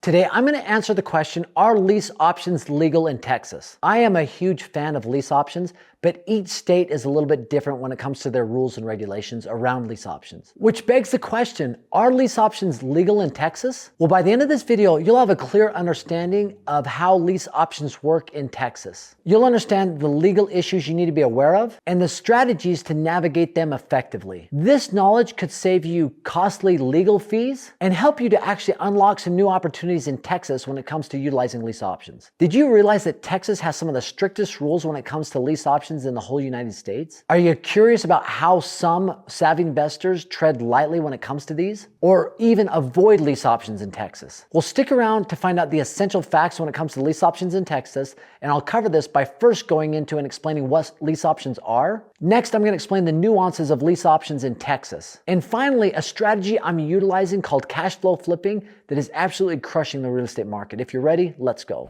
Today, I'm going to answer the question, are lease options legal in Texas? I am a huge fan of lease options, but each state is a little bit different when it comes to their rules and regulations around lease options. Which begs the question, are lease options legal in Texas? Well, by the end of this video, you'll have a clear understanding of how lease options work in Texas. You'll understand the legal issues you need to be aware of and the strategies to navigate them effectively. This knowledge could save you costly legal fees and help you to actually unlock some new opportunities in Texas when it comes to utilizing lease options. Did you realize that Texas has some of the strictest rules when it comes to lease options in the whole United States? Are you curious about how some savvy investors tread lightly when it comes to these? Or even avoid lease options in Texas? Well, stick around to find out the essential facts when it comes to lease options in Texas, and I'll cover this by first going into and explaining what lease options are. Next, I'm going to explain the nuances of lease options in Texas. And finally, a strategy I'm utilizing called cash flow flipping that is absolutely crushing the real estate market. If you're ready, let's go.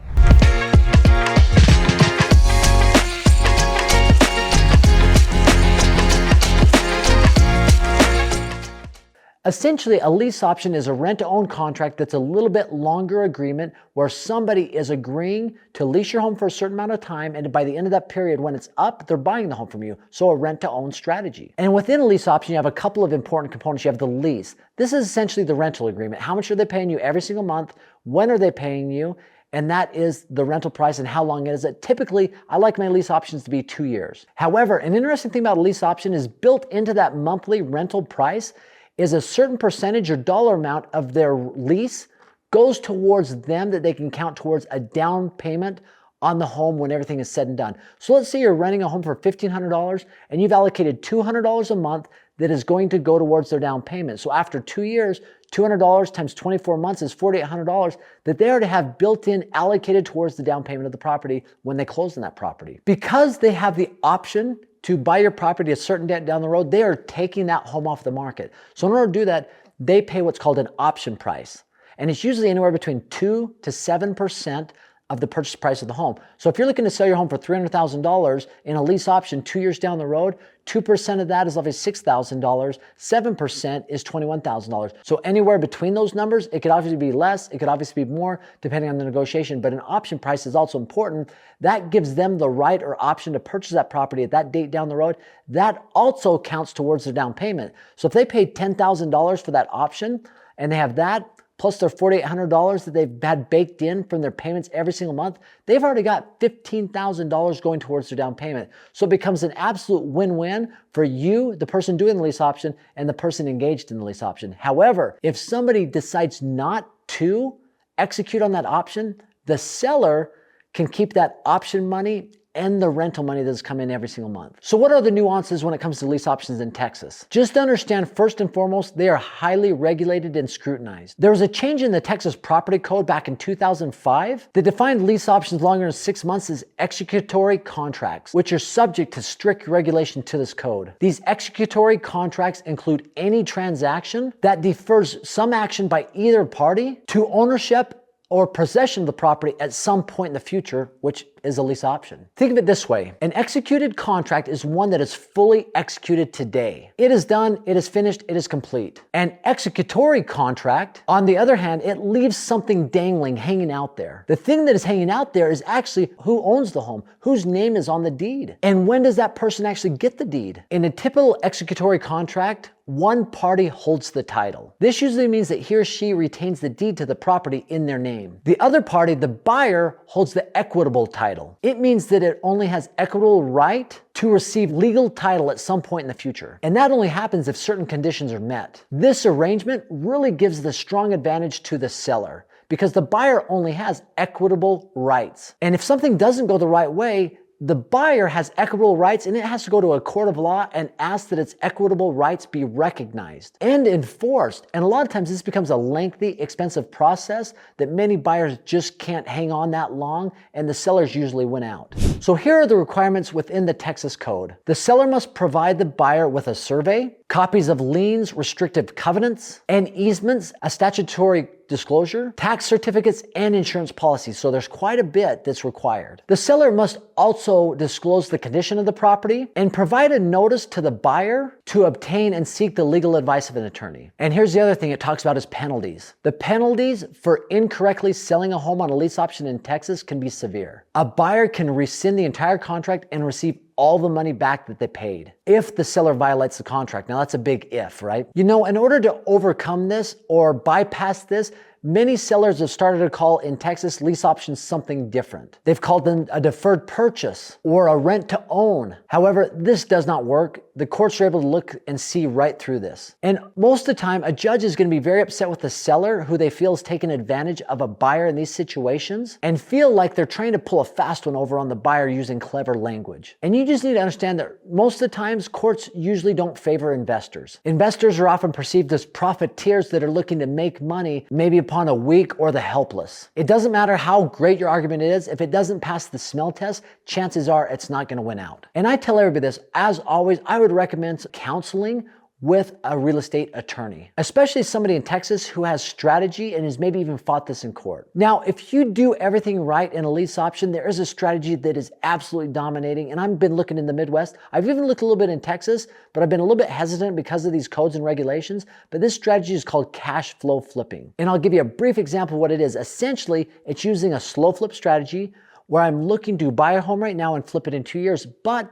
Essentially, a lease option is a rent-to-own contract that's a little bit longer agreement where somebody is agreeing to lease your home for a certain amount of time, and by the end of that period, when it's up, they're buying the home from you. So a rent-to-own strategy. And within a lease option, you have a couple of important components. You have the lease. This is essentially the rental agreement. How much are they paying you every single month? When are they paying you? And that is the rental price and how long it is. Typically, I like my lease options to be 2 years. However, an interesting thing about a lease option is built into that monthly rental price is a certain percentage or dollar amount of their lease goes towards them that they can count towards a down payment on the home when everything is said and done. So let's say you're renting a home for $1,500 and you've allocated $200 a month that is going to go towards their down payment. So after 2 years, $200 times 24 months is $4,800 that they already have built in allocated towards the down payment of the property when they close on that property. Because they have the option to buy your property a certain date down the road, they are taking that home off the market. So in order to do that, they pay what's called an option price. And it's usually anywhere between 2 to 7% of the purchase price of the home. So if you're looking to sell your home for $300,000 in a lease option 2 years down the road, 2% of that is obviously $6,000, 7% is $21,000. So anywhere between those numbers, it could obviously be less, it could obviously be more, depending on the negotiation, but an option price is also important. That gives them the right or option to purchase that property at that date down the road. That also counts towards their down payment. So if they paid $10,000 for that option, and they have that, plus their $4,800 that they've had baked in from their payments every single month, they've already got $15,000 going towards their down payment. So it becomes an absolute win-win for you, the person doing the lease option, and the person engaged in the lease option. However, if somebody decides not to execute on that option, the seller can keep that option money and the rental money that's come in every single month. So what are the nuances when it comes to lease options in Texas? Just to understand, first and foremost, they are highly regulated and scrutinized. There was a change in the Texas Property Code back in 2005 that defined lease options longer than 6 months as executory contracts, which are subject to strict regulation to this code. These executory contracts include any transaction that defers some action by either party to ownership or possession of the property at some point in the future, which is a lease option. Think of it this way. An executed contract is one that is fully executed today. It is done, it is finished, it is complete. An executory contract, on the other hand, it leaves something dangling, hanging out there. The thing that is hanging out there is actually who owns the home, whose name is on the deed, and when does that person actually get the deed. In a typical executory contract, one party holds the title. This usually means that he or she retains the deed to the property in their name. The other party, the buyer, holds the equitable title. It means that it only has equitable right to receive legal title at some point in the future. And that only happens if certain conditions are met. This arrangement really gives the strong advantage to the seller because the buyer only has equitable rights. And if something doesn't go the right way, the buyer has equitable rights and it has to go to a court of law and ask that its equitable rights be recognized and enforced. And a lot of times this becomes a lengthy, expensive process that many buyers just can't hang on that long, and the sellers usually win out. So here are the requirements within the Texas Code. The seller must provide the buyer with a survey, copies of liens, restrictive covenants, and easements, a statutory disclosure, tax certificates, and insurance policies. So there's quite a bit that's required. The seller must also disclose the condition of the property and provide a notice to the buyer to obtain and seek the legal advice of an attorney. And here's the other thing it talks about is penalties. The penalties for incorrectly selling a home on a lease option in Texas can be severe. A buyer can rescind the entire contract and receive all the money back that they paid if the seller violates the contract. Now that's a big if, right? You know, in order to overcome this or bypass this, many sellers have started to call in Texas lease options something different. They've called them a deferred purchase or a rent to own. However, this does not work. The courts are able to look and see right through this. And most of the time, a judge is going to be very upset with the seller who they feel is taking advantage of a buyer in these situations and feel like they're trying to pull a fast one over on the buyer using clever language. And you just need to understand that most of the times, courts usually don't favor investors. Investors are often perceived as profiteers that are looking to make money, maybe upon a weak or the helpless. It doesn't matter how great your argument is, if it doesn't pass the smell test, chances are it's not going to win out. And I tell everybody this, as always, I would recommend counseling with a real estate attorney, especially somebody in Texas who has strategy and has maybe even fought this in court. Now, if you do everything right in a lease option, there is a strategy that is absolutely dominating. And I've been looking in the Midwest. I've even looked a little bit in Texas, but I've been a little bit hesitant because of these codes and regulations. But this strategy is called cash flow flipping. And I'll give you a brief example of what it is. Essentially, it's using a slow flip strategy where I'm looking to buy a home right now and flip it in 2 years. But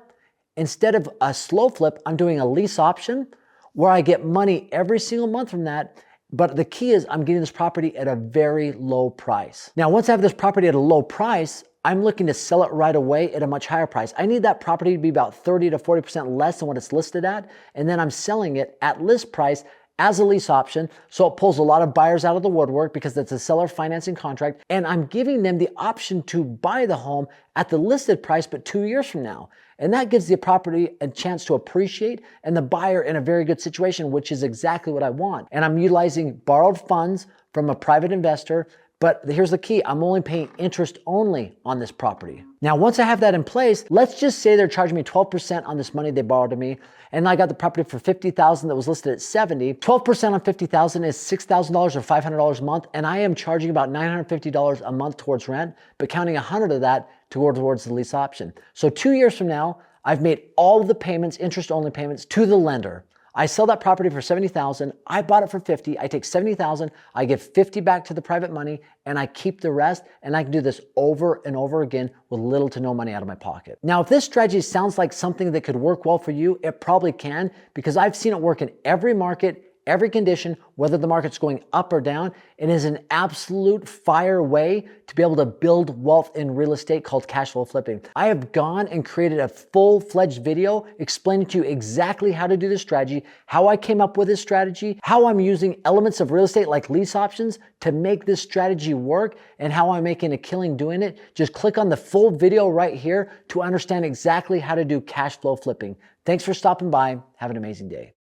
instead of a slow flip, I'm doing a lease option where I get money every single month from that. But the key is I'm getting this property at a very low price. Now, once I have this property at a low price, I'm looking to sell it right away at a much higher price. I need that property to be about 30 to 40% less than what it's listed at. And then I'm selling it at list price as a lease option. So it pulls a lot of buyers out of the woodwork because it's a seller financing contract. And I'm giving them the option to buy the home at the listed price, but 2 years from now. And that gives the property a chance to appreciate and the buyer in a very good situation, which is exactly what I want. And I'm utilizing borrowed funds from a private investor. But here's the key, I'm only paying interest only on this property. Now, once I have that in place, let's just say they're charging me 12% on this money they borrowed to me, and I got the property for $50,000 that was listed at $70,000. 12% on $50,000 is $6,000 or $500 a month, and I am charging about $950 a month towards rent, but counting $100 of that towards the lease option. So 2 years from now, I've made all of the payments, interest-only payments, to the lender. I sell that property for $70,000. I bought it for $50,000. I take $70,000. I give $50,000 back to the private money, and I keep the rest. And I can do this over and over again with little to no money out of my pocket. Now, if this strategy sounds like something that could work well for you, it probably can, because I've seen it work in every market, every condition, whether the market's going up or down. It is an absolute fire way to be able to build wealth in real estate called cash flow flipping. I have gone and created a full-fledged video explaining to you exactly how to do this strategy, how I came up with this strategy, how I'm using elements of real estate like lease options to make this strategy work, and how I'm making a killing doing it. Just click on the full video right here to understand exactly how to do cash flow flipping. Thanks for stopping by. Have an amazing day.